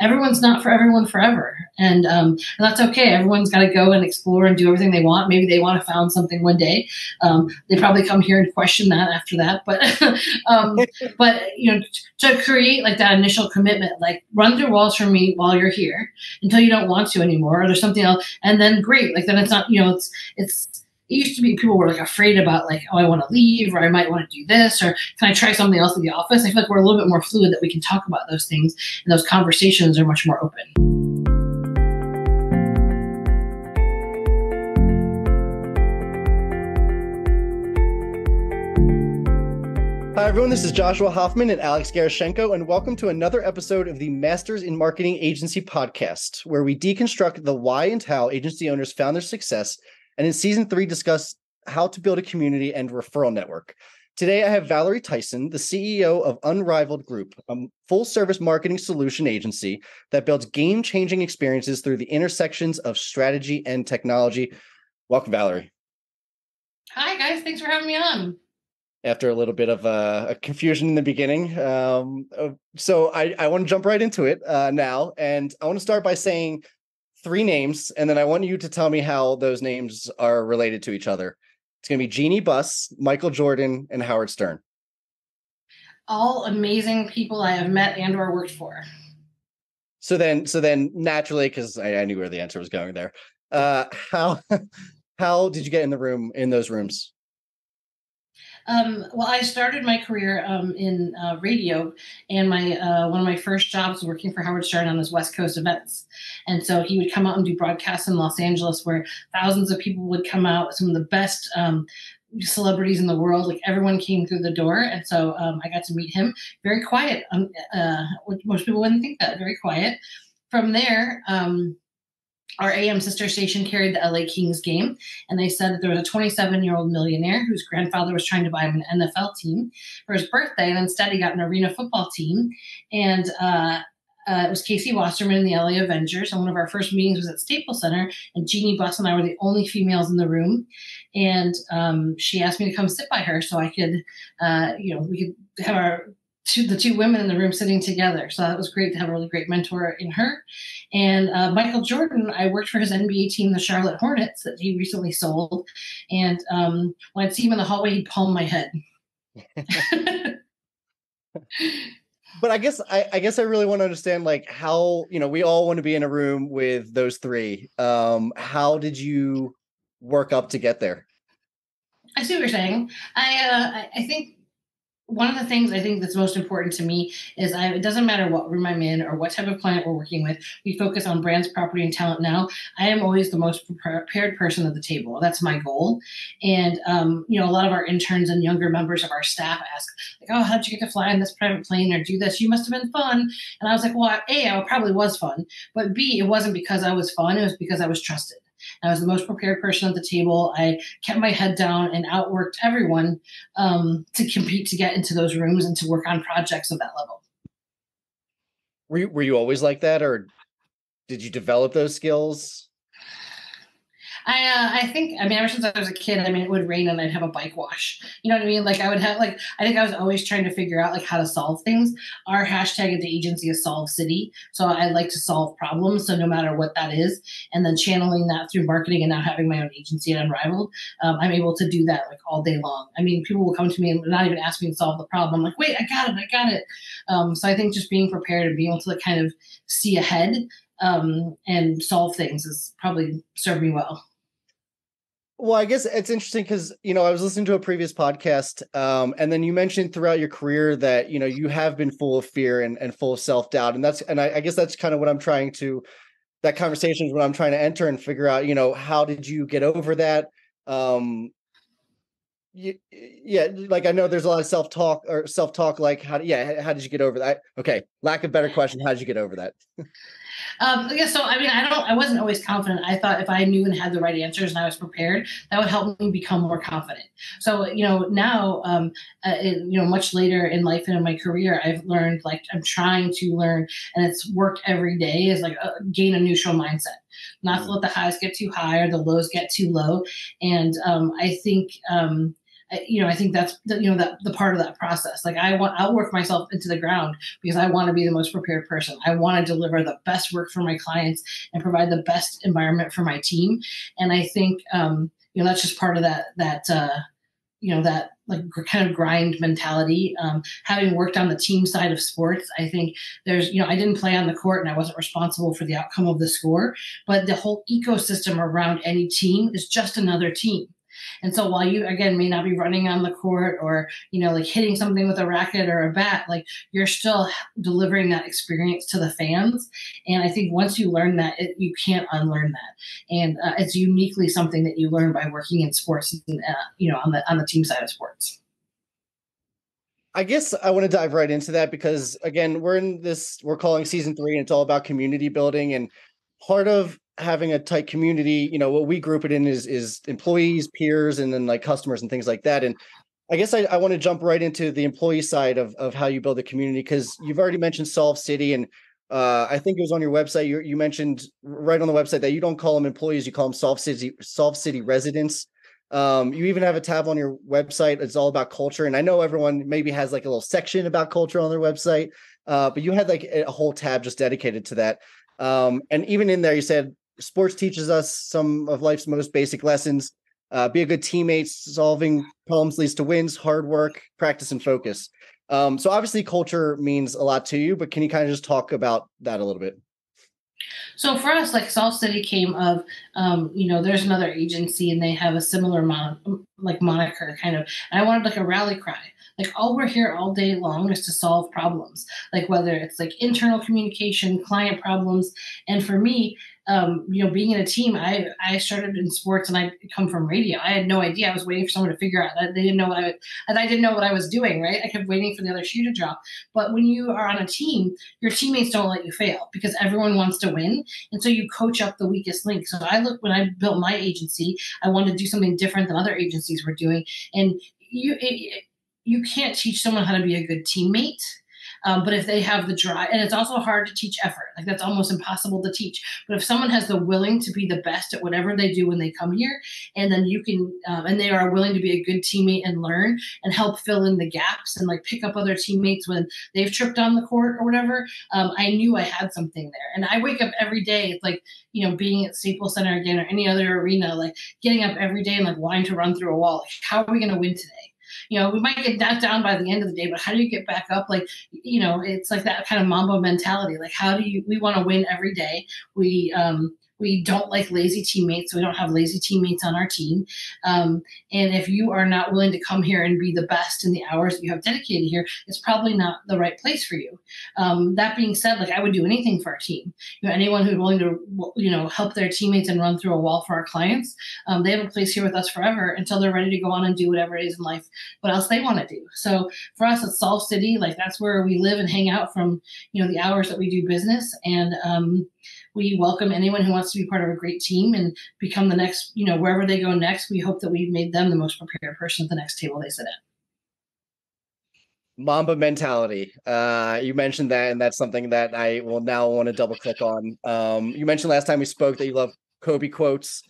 everyone's not for everyone forever. And that's okay. Everyone's got to go and explore and do everything they want. Maybe they want to found something one day. They probably come here and question that after that. But to create like that initial commitment, like run through walls for me while you're here until you don't want to anymore, or there's something else. And then great. Like then it's not, it used to be people were like afraid about like, oh, I want to leave, or I might want to do this, or can I try something else at the office? I feel like we're a little bit more fluid, that we can talk about those things, and those conversations are much more open. Hi, everyone. This is Joshua Hoffman and Alex Garashenko, and welcome to another episode of the Masters in Marketing Agency podcast, where we deconstruct the why and how agency owners found their success, and in season 3, discuss how to build a community and referral network. Today, I have Valerie Tyson, the CEO of Unrivaled Group, a full-service marketing solution agency that builds game-changing experiences through the intersections of strategy and technology. Welcome, Valerie. Hi, guys. Thanks for having me on. After a little bit of a confusion in the beginning. So I want to jump right into it now. And I want to start by saying 3 names, and then I want you to tell me how those names are related to each other. It's going to be Jeannie Buss, Michael Jordan, and Howard Stern. All amazing people I have met and or worked for. So then naturally, because I knew where the answer was going there, how did you get in those rooms? Well, I started my career in radio, and one of my first jobs was working for Howard Stern on his West Coast events. And so he would come out and do broadcasts in Los Angeles where thousands of people would come out, some of the best celebrities in the world, like everyone came through the door. And so I got to meet him. Very quiet. Most people wouldn't think that. Very quiet. From there, our AM sister station carried the LA Kings game, and they said that there was a 27-year-old millionaire whose grandfather was trying to buy him an NFL team for his birthday, and instead he got an arena football team. And it was Casey Wasserman and the LA Avengers, and one of our first meetings was at Staples Center, and Jeannie Buss and I were the only females in the room. And she asked me to come sit by her so I could, we could have the two women in the room sitting together. So that was great to have a really great mentor in her. And Michael Jordan, I worked for his NBA team, the Charlotte Hornets, that he recently sold. And when I'd see him in the hallway, he'd palm my head. But I guess I really want to understand, like, how, we all want to be in a room with those 3. How did you work up to get there? I see what you're saying. I think one of the things I think that's most important to me is it doesn't matter what room I'm in or what type of client we're working with. We focus on brands, property, and talent now. I am always the most prepared person at the table. That's my goal. And, a lot of our interns and younger members of our staff ask, like, oh, how'd you get to fly in this private plane or do this? You must have been fun. And I was like, well, A, I probably was fun. But B, it wasn't because I was fun. It was because I was trusted. I was the most prepared person at the table. I kept my head down and outworked everyone to compete to get into those rooms and to work on projects of that level. Were you always like that, or did you develop those skills? I think, ever since I was a kid, it would rain and I'd have a bike wash. You know what I mean? Like I would have, I think I was always trying to figure out how to solve things. Our hashtag at the agency is Solve City. So I like to solve problems. So no matter what that is, and then channeling that through marketing and now having my own agency at Unrivaled, I'm able to do that all day long. People will come to me and not even ask me to solve the problem. I'm like, wait, I got it. So I think just being prepared and being able to kind of see ahead and solve things has probably served me well. Well, I guess it's interesting because, I was listening to a previous podcast, and then you mentioned throughout your career that, you have been full of fear and full of self-doubt. And I guess that's kind of what that conversation is what I'm trying to enter and figure out, how did you get over that? I know there's a lot of self-talk, like, how did you get over that? Okay. Lack of better question. How did you get over that? I wasn't always confident. I thought if I knew and had the right answers and I was prepared, that would help me become more confident. So, now, much later in life and in my career, I've learned, I'm trying to learn, and it's work every day, is gain a neutral mindset, not to let the highs get too high or the lows get too low. And I think I think that's the part of that process. Like I'll work myself into the ground because I want to be the most prepared person. I want to deliver the best work for my clients and provide the best environment for my team. And I think, that's just part of that like kind of grind mentality. Having worked on the team side of sports, I think I didn't play on the court and I wasn't responsible for the outcome of the score, but the whole ecosystem around any team is just another team. And so while you, again, may not be running on the court or, like hitting something with a racket or a bat, like you're still delivering that experience to the fans. And I think once you learn that, you can't unlearn that. And it's uniquely something that you learn by working in sports, and, on the team side of sports. I guess I want to dive right into that because, again, we're calling season 3 and it's all about community building. And part of having a tight community, what we group it in is employees, peers, and then like customers and things like that. And I guess I want to jump right into the employee side of how you build a community, because you've already mentioned Solve City, and I think it was on your website. You mentioned right on the website that you don't call them employees, you call them Solve City residents. You even have a tab on your website. It's all about culture. And I know everyone maybe has like a little section about culture on their website, but you had like a whole tab just dedicated to that. And even in there, you said, sports teaches us some of life's most basic lessons. Be a good teammate. Solving problems leads to wins, hard work, practice, and focus. So obviously culture means a lot to you, but can you kind of just talk about that a little bit? So for us, like Solve City came of, there's another agency and they have a similar moniker kind of, and I wanted like a rally cry. Like all we're here all day long is to solve problems, like whether it's like internal communication, client problems. And for me, being in a team, I started in sports and I come from radio. I had no idea. I was waiting for someone to figure out that they didn't know and I didn't know what I was doing, right? I kept waiting for the other shoe to drop. But when you are on a team, your teammates don't let you fail because everyone wants to win. And so you coach up the weakest link. So when I built my agency, I wanted to do something different than other agencies were doing. And you can't teach someone how to be a good teammate. But if they have the drive, and it's also hard to teach effort, like that's almost impossible to teach. But if someone has the willing to be the best at whatever they do when they come here, and then you can, and they are willing to be a good teammate and learn and help fill in the gaps and like pick up other teammates when they've tripped on the court or whatever, I knew I had something there. And I wake up every day, it's like, being at Staples Center again or any other arena, like getting up every day and like wanting to run through a wall. Like, how are we going to win today? We might get knocked down by the end of the day, but how do you get back up? Like, it's like that kind of Mamba mentality. Like, we want to win every day. We don't like lazy teammates. So we don't have lazy teammates on our team. And if you are not willing to come here and be the best in the hours that you have dedicated here, it's probably not the right place for you. That being said, like I would do anything for our team. Anyone who's willing to, help their teammates and run through a wall for our clients, they have a place here with us forever until they're ready to go on and do whatever it is in life, what else they want to do. So for us, it's Solve City. Like that's where we live and hang out from, the hours that we do business. And, we welcome anyone who wants to be part of a great team and become the next, wherever they go next. We hope that we've made them the most prepared person at the next table they sit at. Mamba mentality. You mentioned that, and that's something that I will now want to double click on. You mentioned last time we spoke that you love Kobe quotes.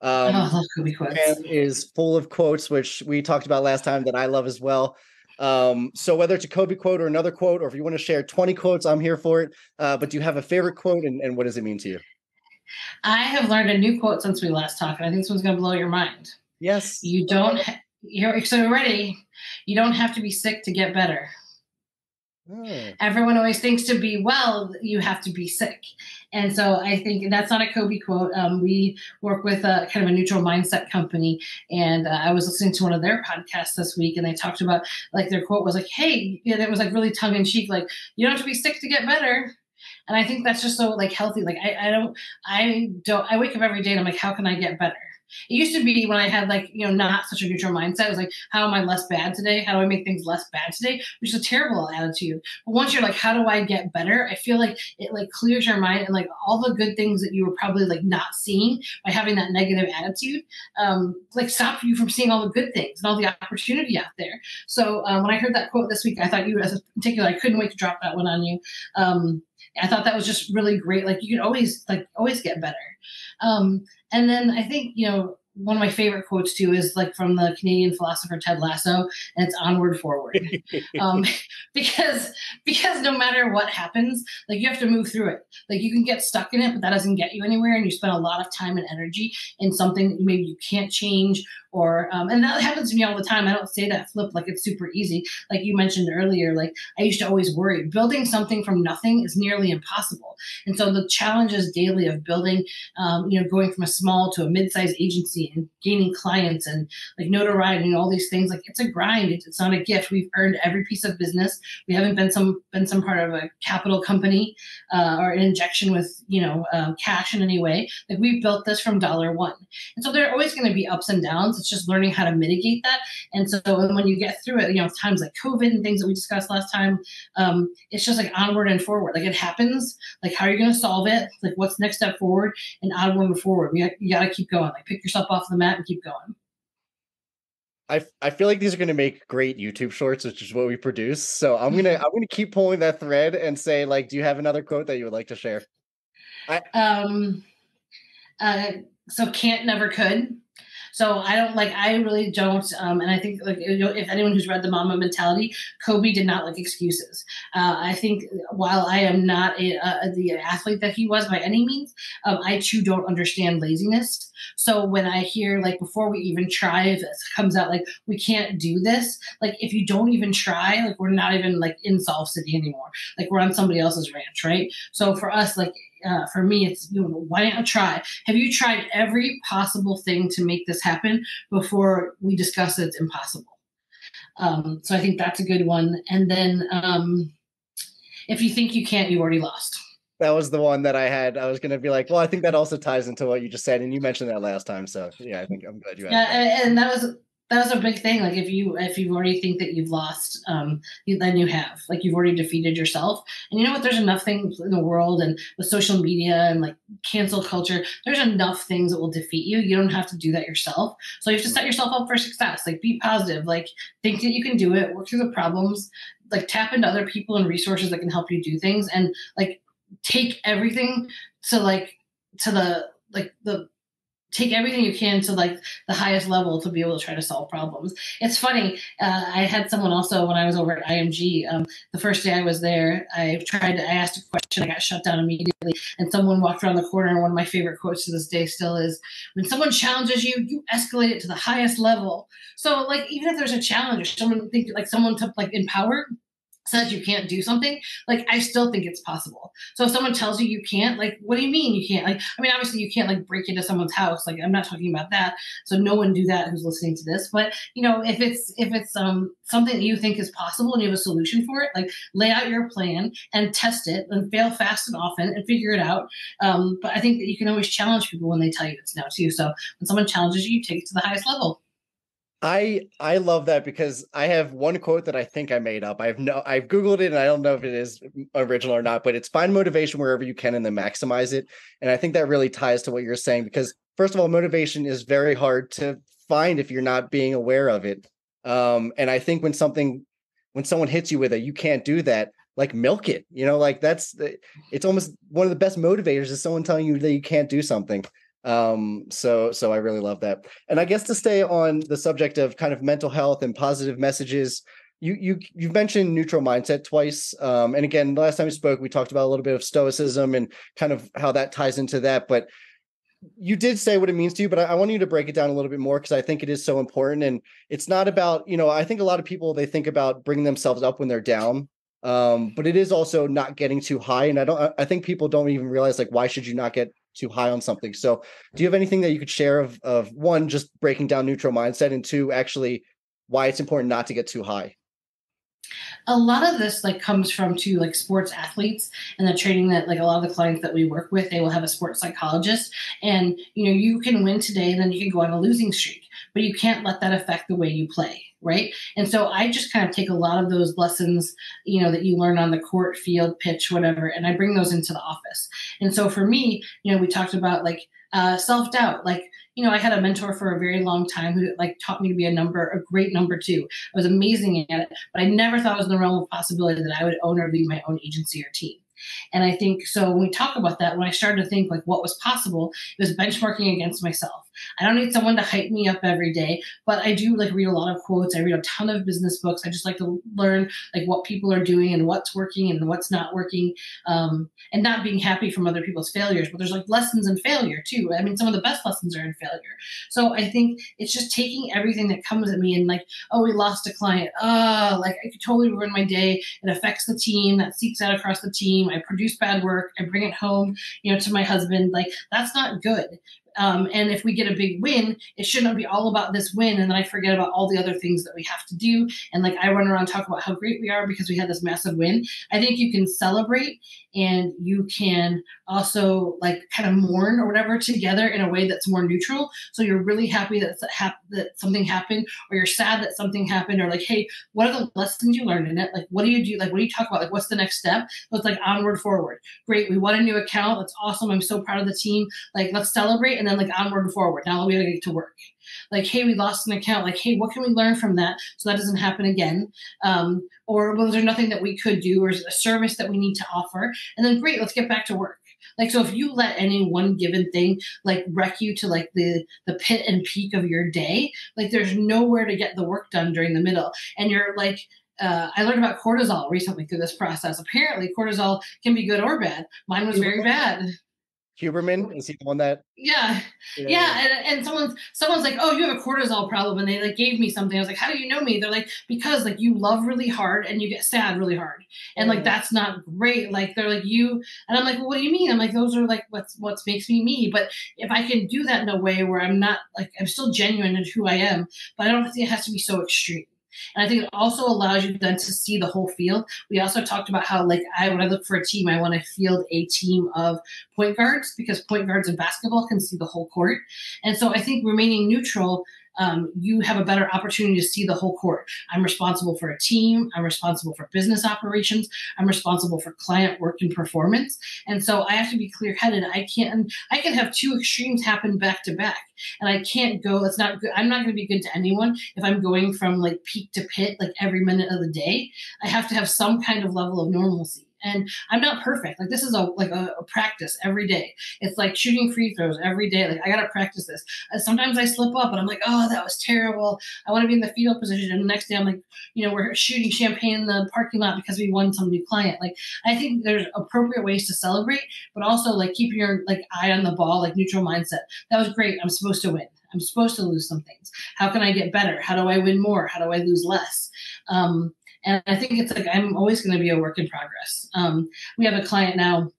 I love Kobe quotes. And is full of quotes, which we talked about last time that I love as well. So whether it's a Kobe quote or another quote, or if you want to share 20 quotes, I'm here for it. But do you have a favorite quote, and what does it mean to you? I have learned a new quote since we last talked, and I think this one's going to blow your mind. Yes. So ready. You don't have to be sick to get better. Everyone always thinks to be well, you have to be sick. And so I think that's not a Kobe quote. We work with a kind of a neutral mindset company. And I was listening to one of their podcasts this week, and they talked about like their quote was like, hey, and it was like really tongue in cheek, like you don't have to be sick to get better. And I think that's just so like healthy. Like I wake up every day and I'm like, how can I get better? It used to be when I had like, not such a neutral mindset. It was like, how am I less bad today? How do I make things less bad today? Which is a terrible attitude. But once you're like, how do I get better? I feel like it like clears your mind, and like all the good things that you were probably like not seeing by having that negative attitude, like stop you from seeing all the good things and all the opportunity out there. So when I heard that quote this week, I thought you as a particular, I couldn't wait to drop that one on you. I thought that was just really great. Like you can always get better. And then I think, one of my favorite quotes too is like from the Canadian philosopher Ted Lasso, and it's onward forward. um, because no matter what happens, like you have to move through it. Like you can get stuck in it, but that doesn't get you anywhere, and you spend a lot of time and energy in something that maybe you can't change. Or and that happens to me all the time. I don't say that flip like it's super easy. Like you mentioned earlier, like I used to always worry building something from nothing is nearly impossible. And so the challenges daily of building, going from a small to a mid-sized agency and gaining clients and like notoriety and all these things, like it's a grind. It's not a gift. We've earned every piece of business. We haven't been some part of a capital company or an injection with cash in any way. Like we've built this from $1. And so there are always going to be ups and downs. It's just learning how to mitigate that. And so when you get through it, times like COVID and things that we discussed last time, it's just like onward and forward. Like it happens. Like how are you going to solve it? Like what's the next step forward? And onward and forward. You got to keep going. Like pick yourself off the mat and keep going. I feel like these are going to make great YouTube shorts, which is what we produce. So I'm gonna keep pulling that thread and say, like, do you have another quote that you would like to share? So can't, never, could. So I really don't. And I think if anyone who's read the Mamba mentality, Kobe did not like excuses. I think while I am not the athlete that he was by any means, I too don't understand laziness. So when I hear like before we even try, if it comes out like we can't do this, like if you don't even try, like we're not even like in Solve City anymore. Like we're on somebody else's ranch, right? So for us, like for me, it's why not try? Have you tried every possible thing to make this happen before we discuss it's impossible? So I think that's a good one. And then if you think you can't, you already lost. That was the one that I had. I was going to be like, well, I think that also ties into what you just said, and you mentioned that last time. So yeah, I think I'm glad you had that. And that was a big thing. Like if you already think that you've lost, then you have. Like you've already defeated yourself. And you know what? There's enough things in the world and with social media and like cancel culture. There's enough things that will defeat you. You don't have to do that yourself. So you have to set yourself up for success. Like be positive. Like think that you can do it. Work through the problems. Like tap into other people and resources that can help you do things. And like take everything take everything you can to like the highest level to be able to try to solve problems. It's funny. I had someone also when I was over at IMG, the first day I was there, I asked a question, I got shut down immediately. And someone walked around the corner. And one of my favorite quotes to this day still is, when someone challenges you, you escalate it to the highest level. So like, even if there's a challenge or someone to like empower, says you can't do something, like I still think it's possible. So if someone tells you you can't, like, what do you mean you can't? Like, I mean, obviously you can't like break into someone's house. Like, I'm not talking about that. So no one do that who's listening to this. But if it's something that you think is possible and you have a solution for it, like lay out your plan and test it and fail fast and often and figure it out. But I think that you can always challenge people when they tell you it's no too. So when someone challenges you, take it to the highest level. I love that because I have one quote that I think I made up. I've Googled it and I don't know if it is original or not, but it's find motivation wherever you can and then maximize it. And I think that really ties to what you're saying, because first of all, motivation is very hard to find if you're not being aware of it. And I think when someone hits you with you can't do that, like milk it, like it's almost one of the best motivators is someone telling you that you can't do something. So I really love that. And I guess to stay on the subject of kind of mental health and positive messages, you've mentioned neutral mindset twice. And again, the last time we spoke, we talked about a little bit of stoicism and kind of how that ties into that, but you did say what it means to you, but I want you to break it down a little bit more because I think it is so important. And it's not about, I think a lot of people, they think about bringing themselves up when they're down. But it is also not getting too high. And I think people don't even realize, like, why should you not get too high on something? So do you have anything that you could share of one, just breaking down neutral mindset, and two, actually why it's important not to get too high? A lot of this like comes from like sports athletes and the training that like a lot of the clients that we work with, they will have a sports psychologist, and you can win today and then you can go on a losing streak, but you can't let that affect the way you play. Right. And so I just kind of take a lot of those lessons, that you learn on the court, field, pitch, whatever, and I bring those into the office. And so for me, we talked about like self-doubt. Like, I had a mentor for a very long time who like taught me to be a great number two. I was amazing at it, but I never thought it was in the realm of possibility that I would own or lead my own agency or team. And I think so when we talk about that, when I started to think like what was possible, it was benchmarking against myself. I don't need someone to hype me up every day, but I do like read a lot of quotes. I read a ton of business books. I just like to learn like what people are doing and what's working and what's not working, and not being happy from other people's failures. But there's like lessons in failure too. I mean, some of the best lessons are in failure. So I think it's just taking everything that comes at me and like, oh, we lost a client. Like I could totally ruin my day. It affects the team. That seeks out across the team. I produce bad work. I bring it home, to my husband. Like that's not good. And if we get a big win, it shouldn't be all about this win. And then I forget about all the other things that we have to do. And like I run around and talk about how great we are because we had this massive win. I think you can celebrate and you can also like kind of mourn or whatever together in a way that's more neutral. So you're really happy that something happened, or you're sad that something happened, or like, hey, what are the lessons you learned in it? Like, what do you do? Like, what do you talk about? Like, what's the next step? So it's like onward, forward. Great. We won a new account. That's awesome. I'm so proud of the team. Like, let's celebrate. And then like onward and forward. Now we gotta get to work. Like, hey, we lost an account. Like, hey, what can we learn from that so that doesn't happen again? Or was there nothing that we could do, or is it a service that we need to offer? And then great, let's get back to work. Like, so if you let any one given thing like wreck you to like the pit and peak of your day, like there's nowhere to get the work done during the middle. And you're like, I learned about cortisol recently through this process. Apparently, cortisol can be good or bad. Mine was very bad. Huberman, is he the one that? Yeah. And someone's like, oh, you have a cortisol problem, and they like gave me something. I was like, how do you know me? They're like, because like you love really hard and you get sad really hard, and like that's not great. Like they're like you, and I'm like, well, what do you mean? I'm like, those are like what makes me me. But if I can do that in a way where I'm not like I'm still genuine in who I am, but I don't think it has to be so extreme. And I think it also allows you then to see the whole field. We also talked about how, like, when I look for a team, I want to field a team of point guards because point guards in basketball can see the whole court. And so I think remaining neutral, you have a better opportunity to see the whole court. I'm responsible for a team. I'm responsible for business operations. I'm responsible for client work and performance. And so I have to be clear-headed. I can have two extremes happen back to back. And I can't go, it's not good. I'm not going to be good to anyone if I'm going from like peak to pit, like every minute of the day. I have to have some kind of level of normalcy. And I'm not perfect. Like this is a practice every day. It's like shooting free throws every day. Like I got to practice this. Sometimes I slip up and I'm like, oh, that was terrible. I want to be in the fetal position. And the next day I'm like, we're shooting champagne in the parking lot because we won some new client. Like I think there's appropriate ways to celebrate, but also like keeping your like eye on the ball, like neutral mindset. That was great. I'm supposed to win. I'm supposed to lose some things. How can I get better? How do I win more? How do I lose less? And I think it's like I'm always going to be a work in progress. We have a client now.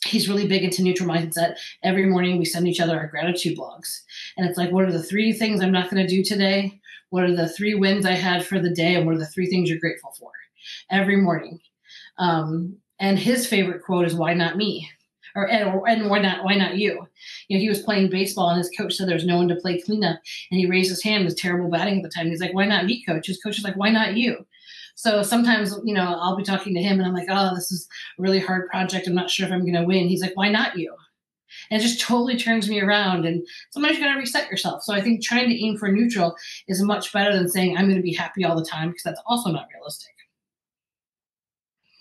He's really big into neutral mindset. Every morning we send each other our gratitude blogs. And it's like, what are the 3 things I'm not going to do today? What are the 3 wins I had for the day? And what are the 3 things you're grateful for? Every morning. And his favorite quote is, why not me? And why not you? He was playing baseball and his coach said there's no one to play cleanup. And he raised his hand. It was terrible batting at the time. He's like, why not me, coach? His coach is like, why not you? So sometimes, I'll be talking to him and I'm like, oh, this is a really hard project. I'm not sure if I'm going to win. He's like, why not you? And it just totally turns me around. And sometimes you got to reset yourself. So I think trying to aim for neutral is much better than saying I'm going to be happy all the time, because that's also not realistic.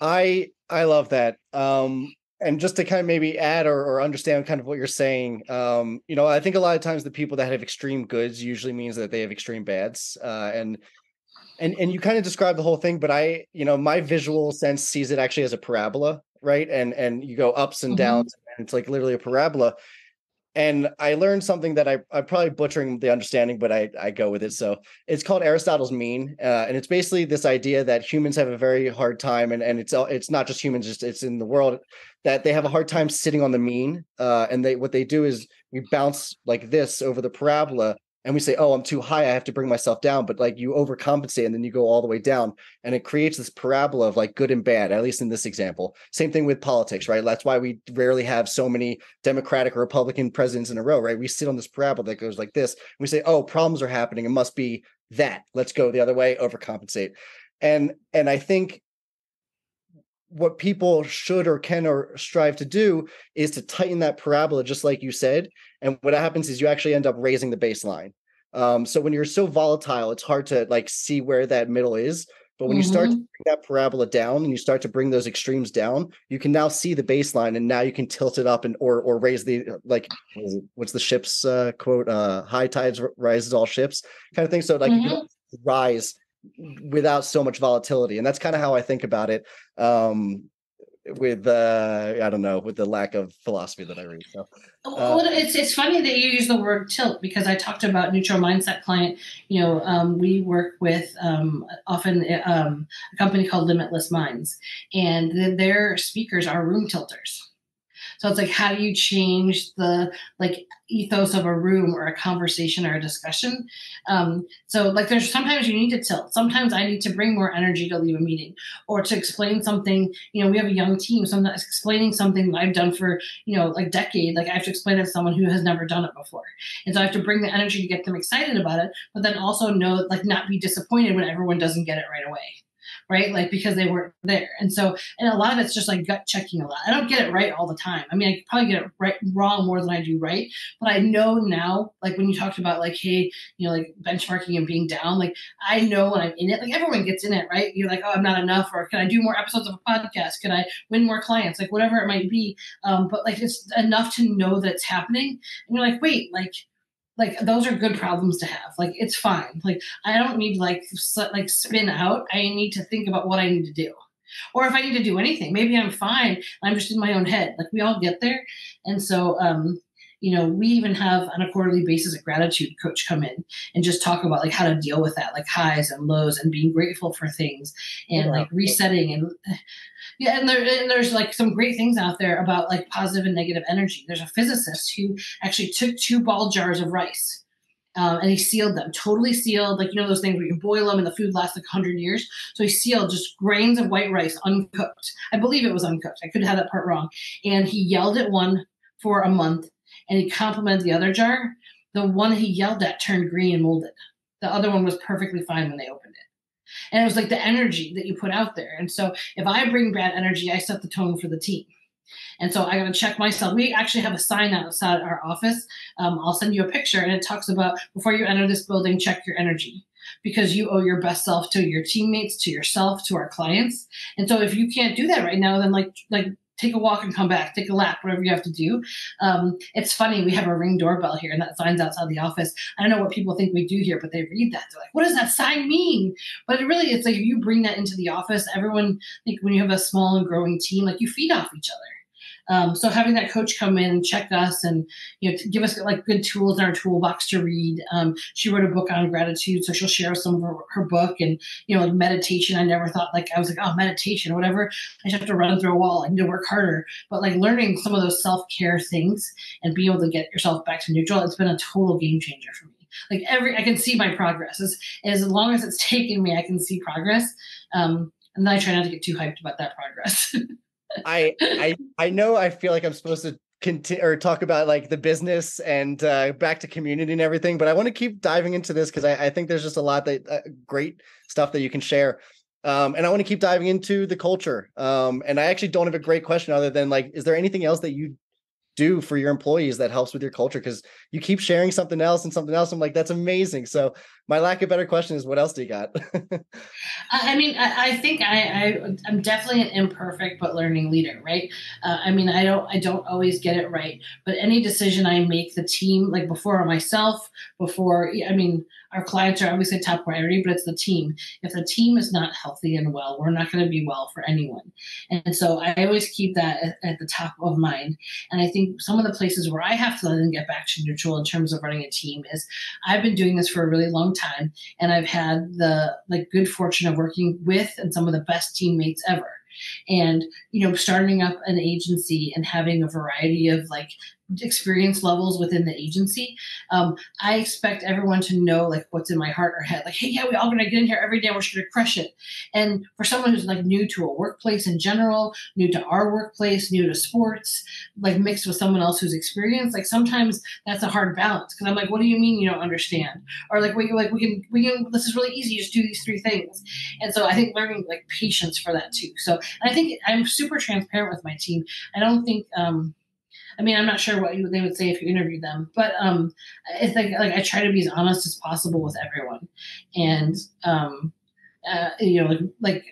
I love that. And just to kind of maybe add or understand kind of what you're saying, I think a lot of times the people that have extreme goods usually means that they have extreme bads. And you kind of described the whole thing, but my visual sense sees it actually as a parabola, right? And you go ups and downs, and it's like literally a parabola. And I learned something that I'm probably butchering the understanding, but I go with it. So it's called Aristotle's mean. And it's basically this idea that humans have a very hard time, and it's not just humans, it's in the world, that they have a hard time sitting on the mean. And what they do is we bounce like this over the parabola. And we say, oh, I'm too high, I have to bring myself down. But like you overcompensate and then you go all the way down. And it creates this parabola of like good and bad, at least in this example. Same thing with politics, right? That's why we rarely have so many Democratic or Republican presidents in a row, right? We sit on this parabola that goes like this. We say, oh, problems are happening. It must be that. Let's go the other way, overcompensate. And I think what people should or can or strive to do is to tighten that parabola, just like you said. And what happens is you actually end up raising the baseline. So when you're so volatile, it's hard to like see where that middle is. But when you start to bring that parabola down and you start to bring those extremes down, you can now see the baseline, and now you can tilt it up and or raise the, like, what's the ship's quote? High tides rises all ships, kind of thing. So like you can rise without so much volatility, and that's kind of how I think about it. With I don't know, with the lack of philosophy that I read. So well, it's funny that you use the word tilt, because I talked about neutral mindset client. We work with often a company called Limitless Minds, and their speakers are room tilters. So it's like, how do you change the like ethos of a room or a conversation or a discussion? So like, there's sometimes you need to tilt. Sometimes I need to bring more energy to leave a meeting or to explain something. We have a young team. Sometimes explaining something that I've done for, like decade, like I have to explain it to someone who has never done it before. And so I have to bring the energy to get them excited about it, but then also know, like, not be disappointed when everyone doesn't get it right away. Right? Like, because they weren't there. And a lot of it's just like gut checking a lot. I don't get it right all the time. I mean, I probably get it wrong more than I do right. But I know now, like when you talked about like, hey, like benchmarking and being down, like I know when I'm in it, like everyone gets in it, right? You're like, oh, I'm not enough, or can I do more episodes of a podcast? Can I win more clients? Like whatever it might be. But like, it's enough to know that it's happening. And you're like, wait, like those are good problems to have. Like, it's fine. Like, I don't need like spin out. I need to think about what I need to do. Or if I need to do anything, maybe I'm fine. I'm just in my own head. Like, we all get there. And so, we even have on a quarterly basis a gratitude coach come in and just talk about like how to deal with that, like highs and lows and being grateful for things and like resetting and yeah, and there's like some great things out there about like positive and negative energy. There's a physicist who actually took 2 ball jars of rice and he sealed them, totally sealed, like, those things where you can boil them and the food lasts like 100 years. So he sealed just grains of white rice, uncooked. I believe it was uncooked. I could have that part wrong. And he yelled at one for a month and he complimented the other jar. The one he yelled at turned green and molded. The other one was perfectly fine when they opened it. And it was like the energy that you put out there. And so if I bring bad energy, I set the tone for the team. And so I got to check myself. We actually have a sign outside our office. I'll send you a picture, and it talks about, before you enter this building, check your energy, because you owe your best self to your teammates, to yourself, to our clients. And so if you can't do that right now, then like take a walk and come back, take a lap, whatever you have to do. It's funny. We have a Ring doorbell here, and that sign's outside the office. I don't know what people think we do here, but they read that. They're like, what does that sign mean? But it's like, if you bring that into the office, everyone, like when you have a small and growing team, like you feed off each other. So having that coach come in and check us and, to give us like good tools in our toolbox to read. She wrote a book on gratitude, so she'll share some of her book, and, like meditation. I never thought, like, I was like, oh, meditation, whatever. I just have to run through a wall. I need to work harder. But like learning some of those self-care things and being able to get yourself back to neutral, it's been a total game changer for me. Like I can see my progress. As long as it's taken me, I can see progress. And then I try not to get too hyped about that progress. I know I feel like I'm supposed to continue or talk about like the business and back to community and everything, but I want to keep diving into this because I think there's just a lot that great stuff that you can share. And I want to keep diving into the culture. And I actually don't have a great question other than like, is there anything else that you do for your employees that helps with your culture? Because you keep sharing something else and something else. I'm like, that's amazing. So my lack of better question is, what else do you got? I mean, I think I'm definitely an imperfect but learning leader, right? I mean, I don't always get it right, but any decision I make, the team, like before myself, our clients are obviously top priority, but it's the team. If the team is not healthy and well, we're not going to be well for anyone. And so I always keep that at the top of mind. And I think some of the places where I have to then get back to neutral in terms of running a team is I've been doing this for a really long time, and I've had the good fortune of working with and some of the best teammates ever. And, starting up an agency and having a variety of experience levels within the agency, I expect everyone to know what's in my heart or head. Like, hey, yeah, we all gonna get in here every day. We're just gonna crush it. And for someone who's new to a workplace in general, new to our workplace, new to sports, mixed with someone else who's experienced, sometimes that's a hard balance. Because I'm like, what do you mean you don't understand? Or we can. This is really easy. You just do these 3 things. And so I think learning patience for that too. So I think I'm super transparent with my team. I don't think. I'm not sure what they would say if you interviewed them, but it's I try to be as honest as possible with everyone, and like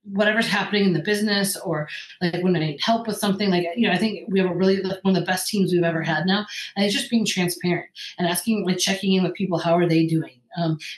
whatever's happening in the business, or like when I need help with something, like, I think we have a really, like, one of the best teams we've ever had now. And it's just being transparent and asking, like, checking in with people. How are they doing?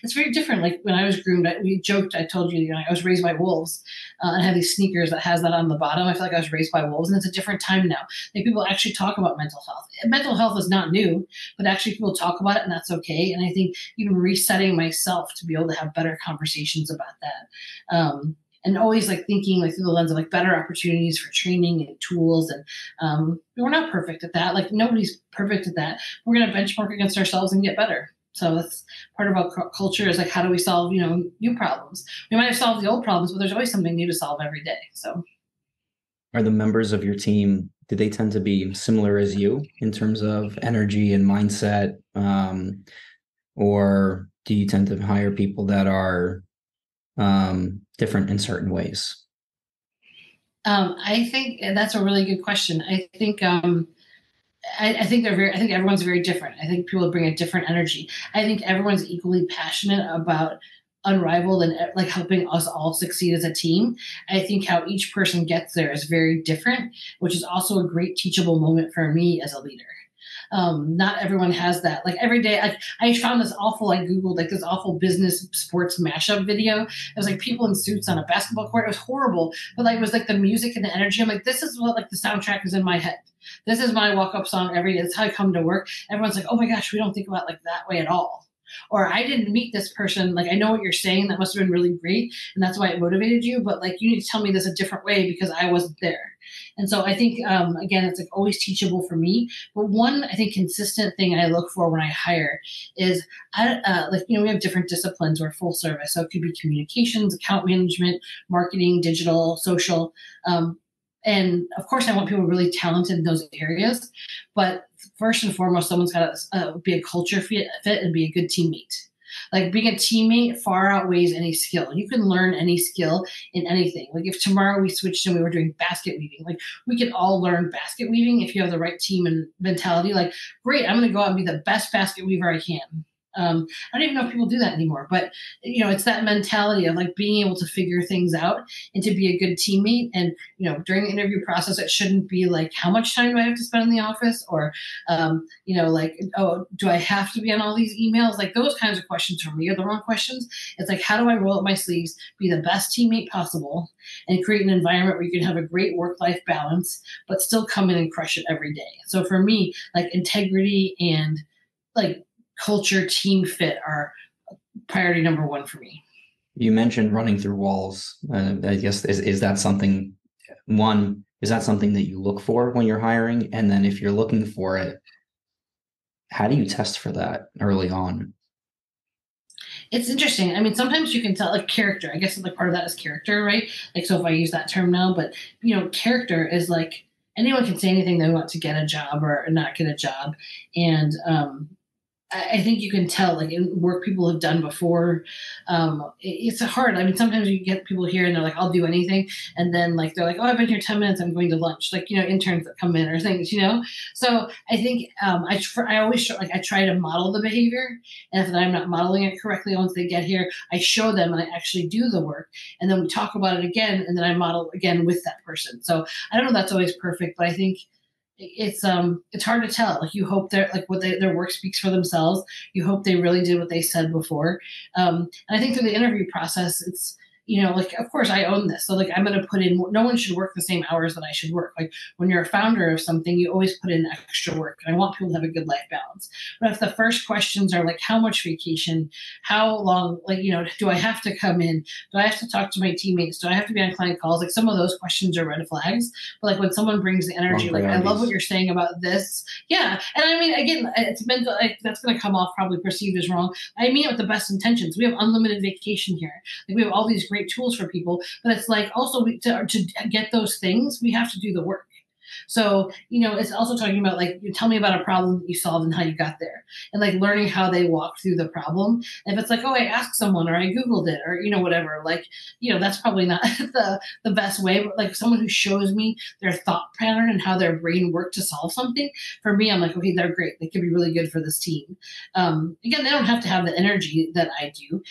It's very different. Like when I was groomed, we joked, I told you, I was raised by wolves, and I have these sneakers that has that on the bottom. I feel like I was raised by wolves, and it's a different time now. Like people actually talk about mental health. Mental health is not new, but actually people talk about it, and that's okay. And I think even resetting myself to be able to have better conversations about that. And always like thinking like through the lens of like better opportunities for training and tools. And we're not perfect at that. Like nobody's perfect at that. We're going to benchmark against ourselves and get better. So that's part of our culture, is like, how do we solve, new problems? We might have solved the old problems, but there's always something new to solve every day. So are the members of your team, do they tend to be similar as you in terms of energy and mindset? Or do you tend to hire people that are different in certain ways? I think that's a really good question. I think I think I think everyone's very different. I think people bring a different energy. I think everyone's equally passionate about Unrivaled and like helping us all succeed as a team. I think how each person gets there is very different, which is also a great teachable moment for me as a leader. Not everyone has that. Like every day, I found this awful, I Googled like this awful business sports mashup video. It was like people in suits on a basketball court. It was horrible, but like it was like the music and the energy. I'm like, this is what like the soundtrack is in my head. This is my walk-up song every day. That's how I come to work. Everyone's like, oh my gosh, we don't think about it like that way at all. Or I didn't meet this person. Like, I know what you're saying. That must have been really great. And that's why it motivated you. But like, you need to tell me this a different way because I wasn't there. And so I think, again, it's like always teachable for me. But one, I think, consistent thing I look for when I hire is, we have different disciplines. We're full service. So it could be communications, account management, marketing, digital, social. And of course, I want people really talented in those areas. But first and foremost, someone's got to be a culture fit and be a good teammate. Like being a teammate far outweighs any skill. You can learn any skill in anything. Like if tomorrow we switched and we were doing basket weaving, like we could all learn basket weaving if you have the right team and mentality. Like, great, I'm going to go out and be the best basket weaver I can. I don't even know if people do that anymore, but it's that mentality of like being able to figure things out and to be a good teammate. And, during the interview process, it shouldn't be like, how much time do I have to spend in the office? Or, like, oh, do I have to be on all these emails? Like those kinds of questions for me are the wrong questions. It's like, how do I roll up my sleeves, be the best teammate possible, and create an environment where you can have a great work-life balance, but still come in and crush it every day. So for me, like integrity and like culture, team fit are priority number one for me. You mentioned running through walls. I guess is that something? One, is that something that you look for when you're hiring? And then if you're looking for it, how do you test for that early on? It's interesting. I mean, sometimes you can tell like character. I guess like part of that is character, right? Like, so if I use that term now, but character is like anyone can say anything they want to get a job or not get a job. And, I think you can tell, like in work people have done before. It's hard. I mean, sometimes you get people here and they're like, I'll do anything. And then like, they're like, oh, I've been here 10 minutes. I'm going to lunch. Like, interns that come in or things, So I think I always show, like I try to model the behavior. And if I'm not modeling it correctly, once they get here, I show them and I actually do the work. And then we talk about it again. And then I model again with that person. So I don't know if that's always perfect, but I think it's hard to tell. Like you hope they're like their work speaks for themselves. You hope they really did what they said before. And I think through the interview process, it's like, of course I own this. So like, I'm going to put in, no one should work the same hours that I should work. Like when you're a founder of something, you always put in extra work. And I want people to have a good life balance. But if the first questions are like, how much vacation, how long, like, do I have to come in? Do I have to talk to my teammates? Do I have to be on client calls? Like some of those questions are red flags. But like when someone brings the energy, like, I love what you're saying about this. Yeah. And I mean, again, it's meant to, like, that's going to come off probably perceived as wrong. I mean it with the best intentions. We have unlimited vacation here. Like we have all these great tools for people, but it's like also to get those things, we have to do the work. So, it's also talking about like, you tell me about a problem that you solved and how you got there, and like learning how they walked through the problem. And if it's like, oh, I asked someone or I Googled it or, whatever, like, that's probably not the best way, but like someone who shows me their thought pattern and how their brain worked to solve something, for me, I'm like, okay, they're great. They could be really good for this team. Again, they don't have to have the energy that I do.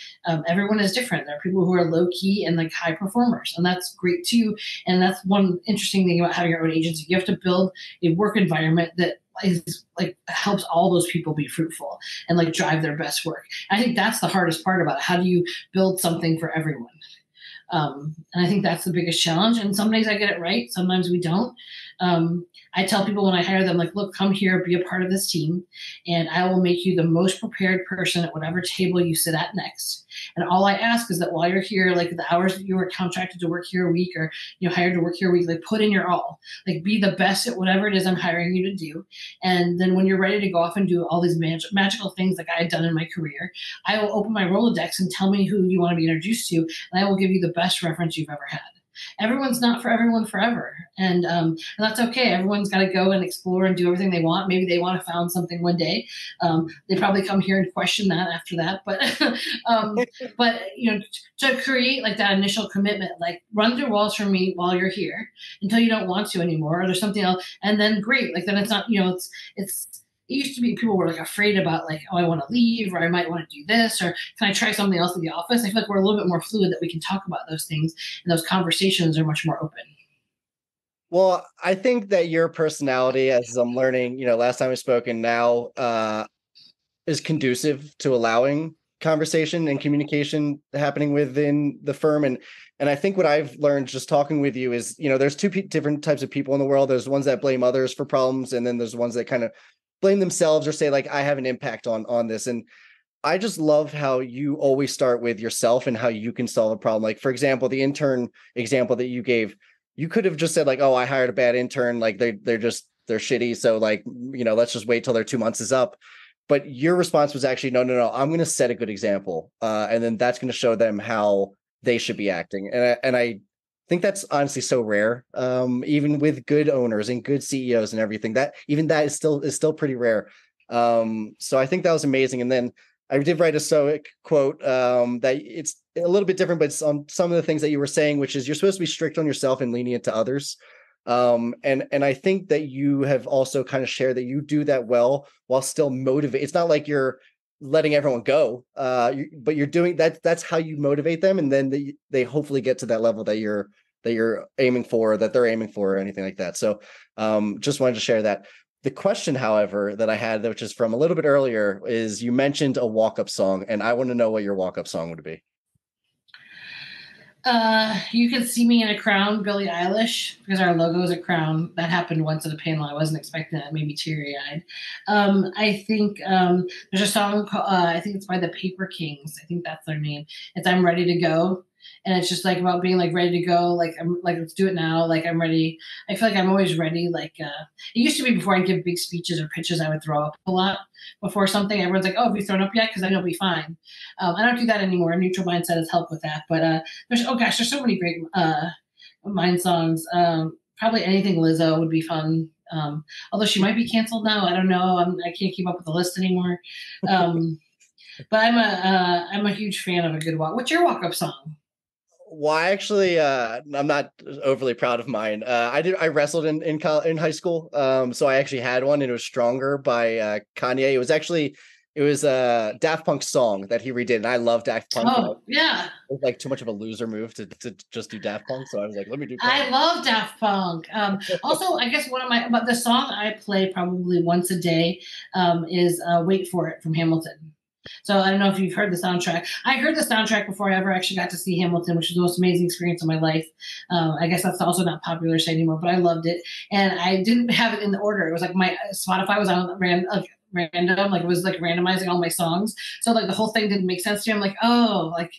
Everyone is different. There are people who are low key and like high performers, and that's great too. And that's one interesting thing about having your own agency. You have to build a work environment that is like helps all those people be fruitful and like drive their best work. I think that's the hardest part about it. How do you build something for everyone? And I think that's the biggest challenge. And some days I get it right, sometimes we don't. I tell people when I hire them, like, look, come here, be a part of this team, and I will make you the most prepared person at whatever table you sit at next. And all I ask is that while you're here, like the hours that you were contracted to work here a week or hired to work here a week, like put in your all, like be the best at whatever it is I'm hiring you to do. And then when you're ready to go off and do all these magical things like I had done in my career, I will open my Rolodex and tell me who you want to be introduced to, and I will give you the best reference you've ever had. Everyone's not for everyone forever. And that's okay. Everyone's got to go and explore and do everything they want. Maybe they want to found something one day. They probably come here and question that after that. But to create like that initial commitment, like run through walls for me while you're here until you don't want to anymore, or there's something else. And then great. Like then it's not, it used to be people were like afraid about like, oh, I want to leave, or I might want to do this, or can I try something else in the office? I feel like we're a little bit more fluid, that we can talk about those things, and those conversations are much more open. Well, I think that your personality, as I'm learning, last time we spoke and now, is conducive to allowing conversation and communication happening within the firm. And I think what I've learned just talking with you is, there's two different types of people in the world. There's ones that blame others for problems, and then there's ones that kind of blame themselves or say like, I have an impact on this. And I just love how you always start with yourself and how you can solve a problem. Like, for example, the intern example that you gave, you could have just said like, oh, I hired a bad intern. Like they're shitty. So like, let's just wait till their 2 months is up. But your response was actually, no, I'm going to set a good example. And then that's going to show them how they should be acting. And I think that's honestly so rare, even with good owners and good CEOs and everything, that is still pretty rare. So I think that was amazing. And then I did write a Stoic quote that it's a little bit different, but it's on some of the things that you were saying, which is you're supposed to be strict on yourself and lenient to others. And I think that you have also kind of shared that you do that well while still motivate. It's not like you're letting everyone go, but you're doing that. That's how you motivate them, and then they hopefully get to that level that you're aiming for, that they're aiming for, or anything like that. So just wanted to share that. The question, however, that I had, which is from a little bit earlier, is you mentioned a walk-up song, and I want to know what your walk-up song would be. You Can See Me in a Crown, Billie Eilish, because our logo is a crown. That happened once at a panel. I wasn't expecting that. It made me teary-eyed. I think there's a song called, I think it's by the Paper Kings. I think that's their name. It's I'm Ready to Go. And it's just like about being like ready to go. Like, I'm like, let's do it now. Like, I'm ready. I feel like I'm always ready. Like, it used to be before I give big speeches or pitches, I would throw up a lot before something. Everyone's like, oh, have you thrown up yet? Because I know it'll be fine. I don't do that anymore. Neutral Mindset has helped with that. But there's so many great Mind songs. Probably anything Lizzo would be fun. Although she might be canceled now. I don't know. I can't keep up with the list anymore. But I'm a huge fan of a good walk. What's your walk-up song? Well, I actually, I'm not overly proud of mine. I wrestled in high school. So I actually had one, and it was Stronger by Kanye. It was a Daft Punk song that he redid, and I love Daft Punk. Oh, yeah. It was like too much of a loser move to just do Daft Punk. So I was like, let me do Punk. I love Daft Punk. Also, I guess but the song I play probably once a day is Wait For It from Hamilton. So I don't know if you've heard the soundtrack. I heard the soundtrack before I ever actually got to see Hamilton, which was the most amazing experience of my life. I guess that's also not popular to say anymore, but I loved it. And I didn't have it in the order. It was like my Spotify was on random, like it was like randomizing all my songs. So like the whole thing didn't make sense to me. I'm like, oh, like,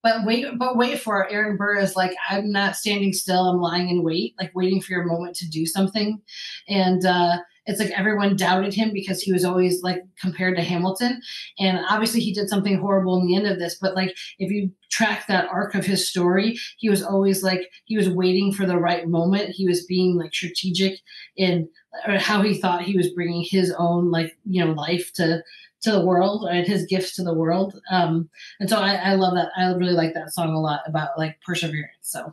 but wait for it. Aaron Burr is like, I'm not standing still. I'm lying in wait, like waiting for your moment to do something. And it's like everyone doubted him because he was always like compared to Hamilton. And obviously he did something horrible in the end of this, but like if you track that arc of his story, he was always like, he was waiting for the right moment. He was being like strategic in how he thought he was bringing his own like, life to the world and his gifts to the world. And so I love that. I really like that song a lot about like perseverance. So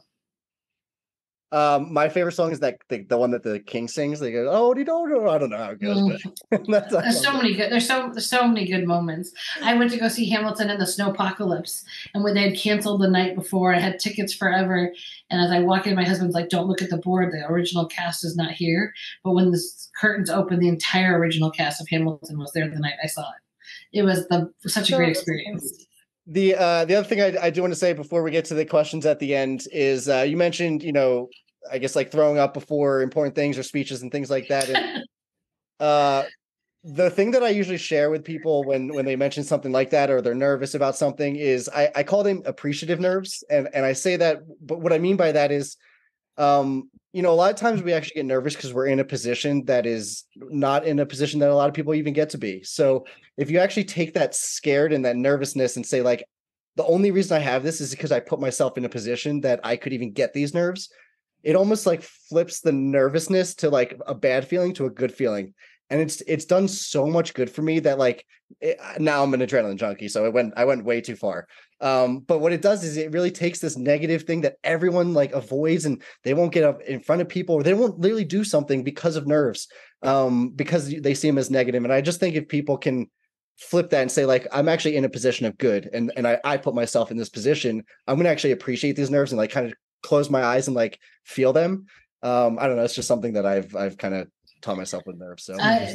my favorite song is that the one that the king sings. They go, "Oh, you don't know." I don't know how it goes, but there's so many good. There's so many good moments. I went to go see Hamilton in the snowpocalypse, and when they had canceled the night before, I had tickets forever. And as I walk in, my husband's like, "Don't look at the board. The original cast is not here." But when the curtains opened, the entire original cast of Hamilton was there the night I saw it. It was such a great experience. The other thing I do want to say before we get to the questions at the end is you mentioned, I guess like throwing up before important things or speeches and things like that. And, the thing that I usually share with people when they mention something like that or they're nervous about something is I call them appreciative nerves. And I say that, but what I mean by that is, a lot of times we actually get nervous because we're in a position that is not in a position that a lot of people even get to be. So if you actually take that scared and that nervousness and say like, the only reason I have this is because I put myself in a position that I could even get these nerves, it almost like flips the nervousness to like a bad feeling to a good feeling. And it's done so much good for me that like now I'm an adrenaline junkie. So I went way too far. But what it does is it really takes this negative thing that everyone like avoids and they won't get up in front of people or they won't literally do something because of nerves, because they see them as negative. And I just think if people can flip that and say like, I'm actually in a position of good and I put myself in this position, I'm going to actually appreciate these nerves and like kind of close my eyes and like feel them. I don't know. It's just something that I've kind of taught myself with nerves. So I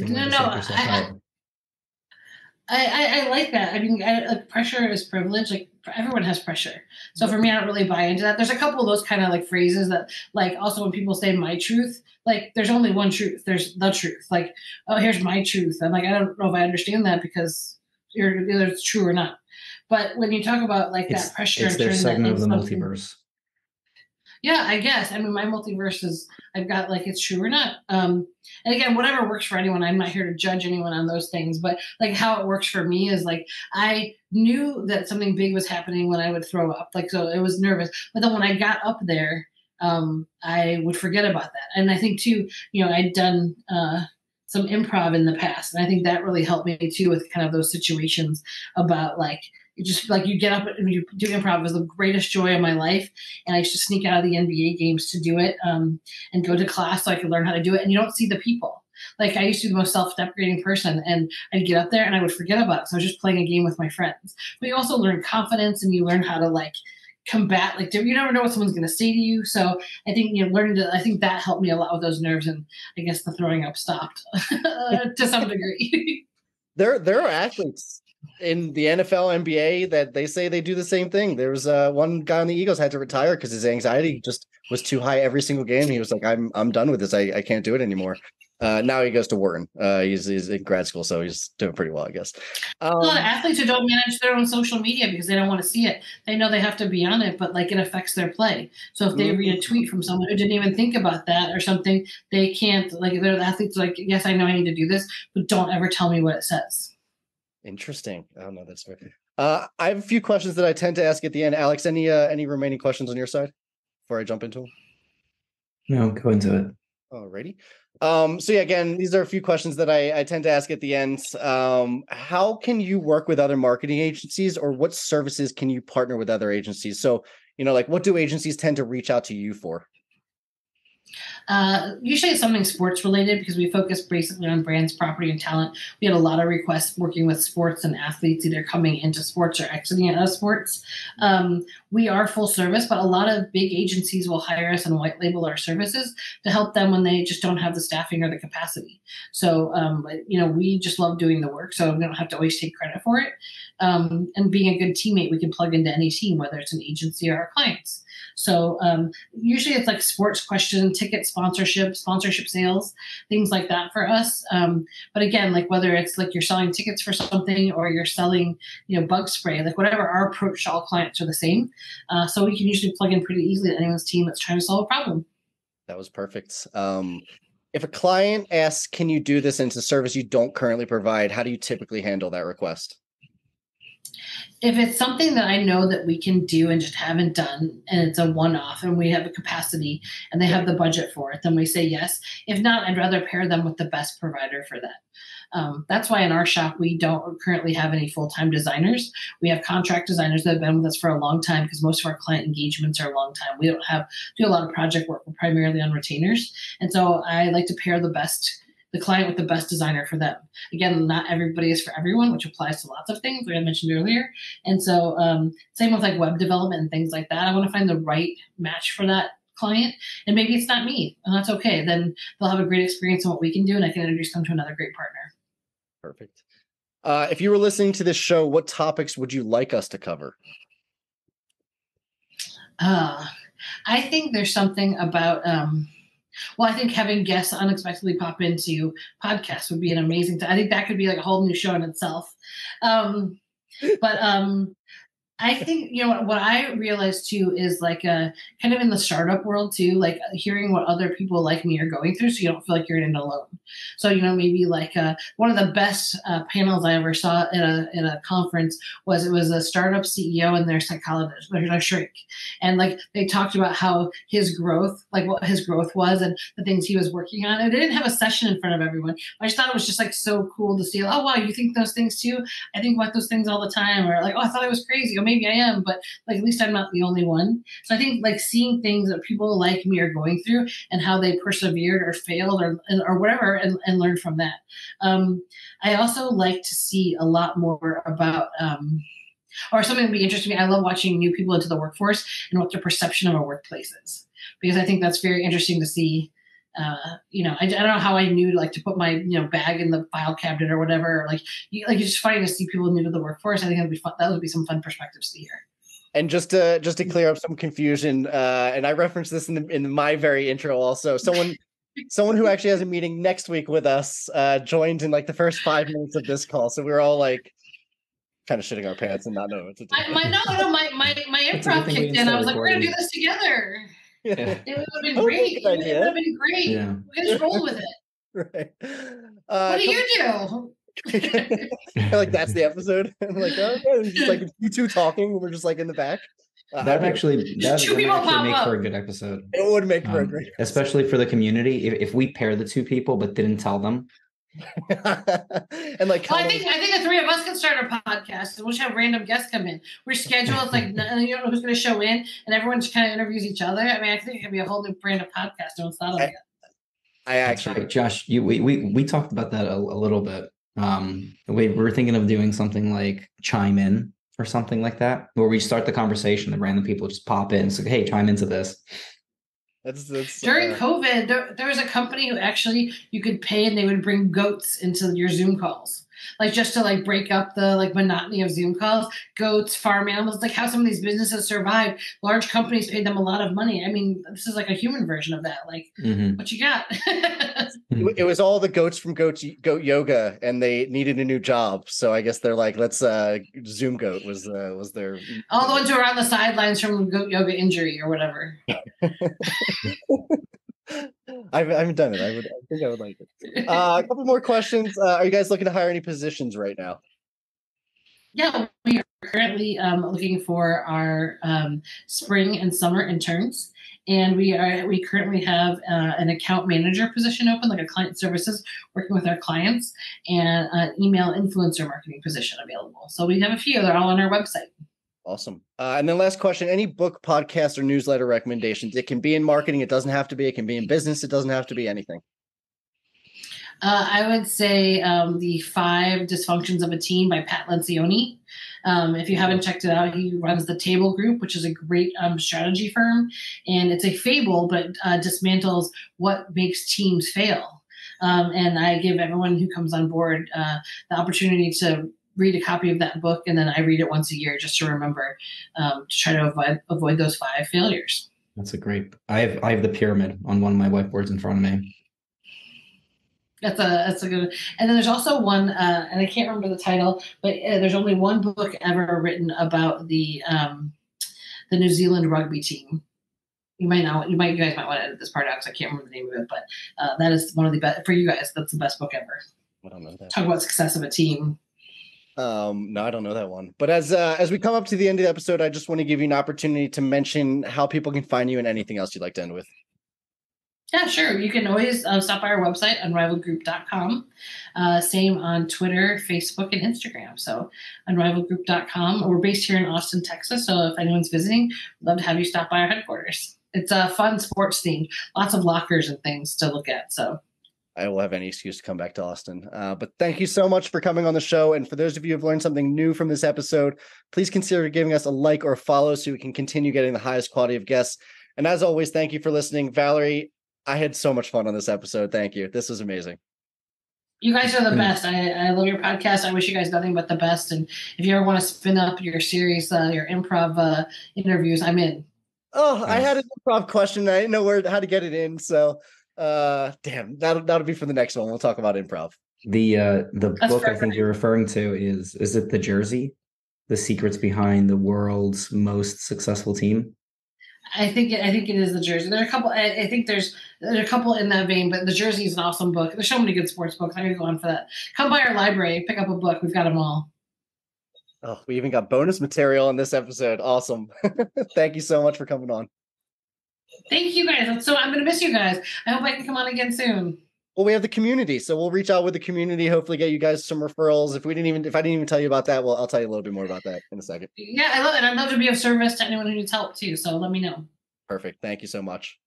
like that. I mean, pressure is privilege. Like everyone has pressure. So for me, I don't really buy into that. There's a couple of those kind of like phrases that like also when people say my truth, like there's only one truth. There's the truth. Like, oh, here's my truth. I'm like, I don't know if I understand that because either it's true or not. But when you talk about like that pressure, it's their segment of the multiverse. Yeah, I guess. I mean, my multiverse is I've got like it's true or not. And again, whatever works for anyone. I'm not here to judge anyone on those things, but like how it works for me is like I knew that something big was happening when I would throw up. Like so, it was nervous. But then when I got up there, I would forget about that. And I think too, I'd done some improv in the past, and I think that really helped me too with kind of those situations about like. Just like you get up and you do improv was the greatest joy of my life. And I used to sneak out of the NBA games to do it and go to class so I could learn how to do it. And you don't see the people. Like I used to be the most self-deprecating person and I'd get up there and I would forget about it. So I was just playing a game with my friends. But you also learn confidence and you learn how to like combat, like you never know what someone's going to say to you. So I think, I think that helped me a lot with those nerves. And I guess the throwing up stopped to some degree. There are athletes in the NFL, NBA that they say they do the same thing. There was one guy on the Eagles had to retire because his anxiety just was too high every single game. He was like, I'm done with this. I can't do it anymore. Now he goes to Wharton. He's in grad school, so he's doing pretty well, I guess. A lot of athletes who don't manage their own social media because they don't want to see it. They know they have to be on it, but like it affects their play. So if they read a tweet from someone who didn't even think about that or something, they can't, like they're the athletes like, yes, I know I need to do this, but don't ever tell me what it says. Interesting. Oh no, that's fair. I have a few questions that I tend to ask at the end. Alex, any remaining questions on your side before I jump into them? No, go into it. Alrighty. So yeah, again, these are a few questions that I tend to ask at the end. How can you work with other marketing agencies or what services can you partner with other agencies? So, like what do agencies tend to reach out to you for? Usually it's something sports related because we focus basically on brands, property, and talent. We had a lot of requests working with sports and athletes, either coming into sports or exiting out of sports. We are full service, but a lot of big agencies will hire us and white label our services to help them when they just don't have the staffing or the capacity. So, we just love doing the work, so we don't have to always take credit for it. And being a good teammate, we can plug into any team, whether it's an agency or our clients. So usually it's like sports questions, ticket sponsorship sales, things like that for us. But again, like whether it's like you're selling tickets for something or you're selling, bug spray, like whatever, our approach to all clients are the same. So we can usually plug in pretty easily to anyone's team that's trying to solve a problem. That was perfect. If a client asks, can you do this, and it's a service you don't currently provide, how do you typically handle that request? If it's something that I know that we can do and just haven't done, and it's a one-off and we have a capacity and they have the budget for it, then we say yes. If not, I'd rather pair them with the best provider for that. That's why in our shop, we don't currently have any full-time designers. We have contract designers that have been with us for a long time because most of our client engagements are a long time. We don't do a lot of project work. We're primarily on retainers. And so I like to pair the client with the best designer for them. Again, not everybody is for everyone, which applies to lots of things, like I mentioned earlier. And so same with like web development and things like that. I want to find the right match for that client. And maybe it's not me, and that's okay. Then they'll have a great experience in what we can do, and I can introduce them to another great partner. Perfect. If you were listening to this show, what topics would you like us to cover? I think there's something about I think having guests unexpectedly pop into podcasts would be an amazing I think that could be like a whole new show in itself. I think, what I realized too is like kind of in the startup world too, like hearing what other people like me are going through so you don't feel like you're in it alone. So, maybe like one of the best panels I ever saw in a conference was a startup CEO and their psychologist, their shrink. And like they talked about how his growth, like what his growth was and the things he was working on. And they didn't have a session in front of everyone. I just thought it was just like so cool to see, oh, wow, you think those things too? I think about those things all the time. Or like, oh, I thought I was crazy. Oh, maybe I am, but like at least I'm not the only one. So I think like seeing things that people like me are going through and how they persevered or failed or whatever and learn from that. I also like to see a lot more about or something that would be interesting to me. I love watching new people into the workforce and what their perception of a workplace is, because I think that's very interesting to see. I don't know how I knew like to put my bag in the file cabinet or whatever. It's just funny to see people new to the workforce. I think that'd be fun. That would be some fun perspectives to hear. And just to clear up some confusion, and I referenced this in my very intro also. Someone who actually has a meeting next week with us joined in like the first 5 minutes of this call, so we were all like kind of shitting our pants and not knowing what to do. My improv kicked in. I was like, we're gonna do this together. Yeah. It would have been great. It would have been great. Yeah. We can just roll with it. Right. What do you do? Like that's the episode. I'm like, okay, it's just like you two talking. We're just like in the back. That actually make for a good episode. It would make for a great episode. Especially for the community. If we pair the two people but didn't tell them. And like, I think the three of us can start a podcast and we'll just have random guests come in. We're scheduled. It's like you don't know who's going to show in, and everyone just kind of interviews each other. I mean, I think it could be a whole new brand of podcast. No one's thought of it. I actually, Josh, we talked about that a little bit. We were thinking of doing something like chime in or something like that, where we start the conversation and random people just pop in and say, "Hey, chime into this." That's during COVID, there was a company who actually you could pay and they would bring goats into your Zoom calls, like just to like break up the like monotony of Zoom calls. Goats, farm animals, like how some of these businesses survive. Large companies paid them a lot of money. I mean, this is like a human version of that. Like, what you got? It was all the goats from Goat Yoga, and they needed a new job. So I guess they're like, let's Zoom Goat was their all the ones who were on the sidelines from Goat Yoga injury or whatever. I haven't done it. I think I would like it. A couple more questions. Are you guys looking to hire any positions right now? Yeah, we are currently looking for our spring and summer interns, and we currently have an account manager position open, like a client services, working with our clients, and an email influencer marketing position available. So we have a few. They're all on our website. Awesome. And then last question, any book, podcast, or newsletter recommendations? It can be in marketing. It doesn't have to be. It can be in business. It doesn't have to be anything. I would say The 5 Dysfunctions of a Team by Pat Lencioni. If you haven't checked it out, he runs the Table Group, which is a great strategy firm. And it's a fable, but dismantles what makes teams fail. And I give everyone who comes on board the opportunity to read a copy of that book, and then I read it once a year just to remember to try to avoid those 5 failures. That's a great. I have the pyramid on one of my whiteboards in front of me. That's a good. And then there's also one, and I can't remember the title, but there's only one book ever written about the New Zealand rugby team. You guys might want to edit this part out because I can't remember the name of it, but that is one of the best for you guys. That's the best book ever. I don't know that. Talk about success of a team. No, I don't know that one. But as we come up to the end of the episode, I just want to give you an opportunity to mention how people can find you and anything else you'd like to end with. Yeah, sure. You can always stop by our website, unrivalgroup.com. Same on Twitter, Facebook, and Instagram. So unrivalgroup.com. We're based here in Austin, Texas. So if anyone's visiting, we'd love to have you stop by our headquarters. It's a fun sports themed, lots of lockers and things to look at. So I will have any excuse to come back to Austin. But thank you so much for coming on the show. And for those of you who have learned something new from this episode, please consider giving us a like or a follow so we can continue getting the highest quality of guests. And as always, thank you for listening. Valerie, I had so much fun on this episode. Thank you. This was amazing. You guys are the best. I love your podcast. I wish you guys nothing but the best. And if you ever want to spin up your series, your improv interviews, I'm in. Oh, I had an improv question. I didn't know how to get it in. So damn, that'll be for the next one. We'll talk about improv. The That's book perfect. I think you're referring to is it The Jersey? The Secrets Behind the World's Most Successful Team? I think it is The Jersey. There are a couple. I think there's a couple in that vein, but The Jersey is an awesome book. There's so many good sports books. I could go on for that. Come by our library, pick up a book. We've got them all. Oh, we even got bonus material in this episode. Awesome. Thank you so much for coming on. Thank you guys. So I'm going to miss you guys. I hope I can come on again soon. Well, we have the community, so we'll reach out with the community. Hopefully, get you guys some referrals. If I didn't even tell you about that, well, I'll tell you a little bit more about that in a second. Yeah, I love it. I'd love to be of service to anyone who needs help too. So let me know. Perfect. Thank you so much.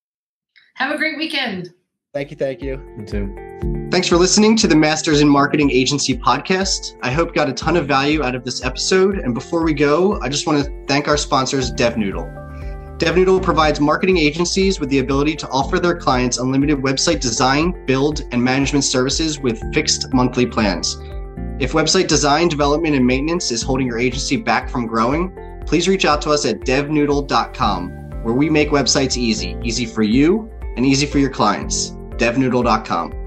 Have a great weekend. Thank you. Thank you. You too. Thanks for listening to the Masters in Marketing Agency podcast. I hope you got a ton of value out of this episode. And before we go, I just want to thank our sponsors, DevNoodle. DevNoodle provides marketing agencies with the ability to offer their clients unlimited website design, build, and management services with fixed monthly plans. If website design, development, and maintenance is holding your agency back from growing, please reach out to us at devnoodle.com, where we make websites easy for you and easy for your clients. devnoodle.com.